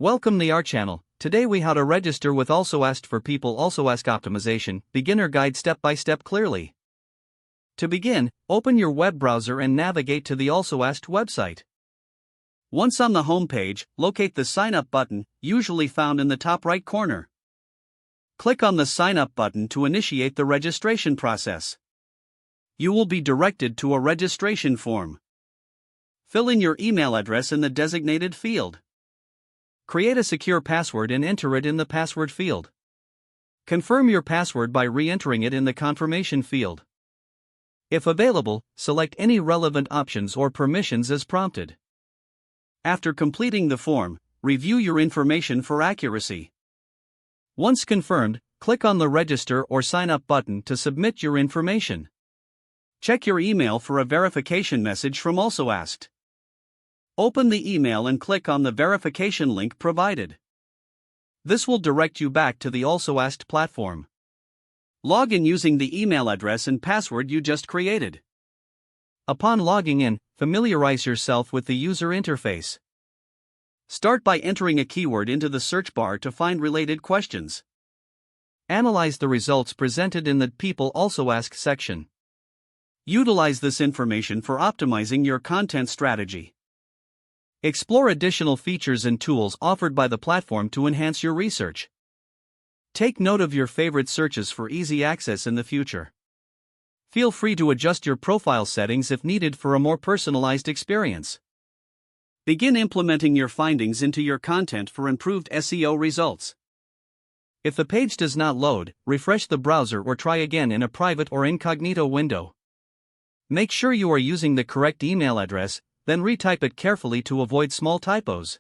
Welcome to our channel. Today we how to register with AlsoAsked for people AlsoAsked optimization, beginner guide step by step clearly. To begin, open your web browser and navigate to the AlsoAsked website. Once on the home page, locate the sign up button, usually found in the top right corner. Click on the sign up button to initiate the registration process. You will be directed to a registration form. Fill in your email address in the designated field. Create a secure password and enter it in the password field. Confirm your password by re-entering it in the confirmation field. If available, select any relevant options or permissions as prompted. After completing the form, review your information for accuracy. Once confirmed, click on the Register or Sign Up button to submit your information. Check your email for a verification message from AlsoAsked. Open the email and click on the verification link provided. This will direct you back to the AlsoAsked platform. Log in using the email address and password you just created. Upon logging in, familiarize yourself with the user interface. Start by entering a keyword into the search bar to find related questions. Analyze the results presented in the People Also Ask section. Utilize this information for optimizing your content strategy. Explore additional features and tools offered by the platform to enhance your research. Take note of your favorite searches for easy access in the future. Feel free to adjust your profile settings if needed for a more personalized experience. Begin implementing your findings into your content for improved SEO results. If the page does not load, refresh the browser or try again in a private or incognito window. Make sure you are using the correct email address, then retype it carefully to avoid small typos.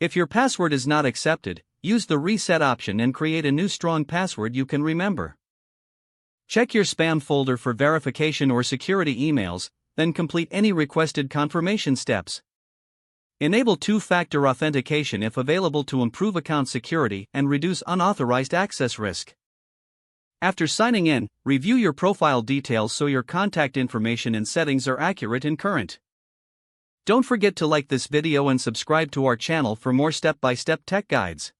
If your password is not accepted, use the reset option and create a new strong password you can remember. Check your spam folder for verification or security emails, then complete any requested confirmation steps. Enable two-factor authentication if available to improve account security and reduce unauthorized access risk. After signing in, review your profile details so your contact information and settings are accurate and current. Don't forget to like this video and subscribe to our channel for more step-by-step tech guides.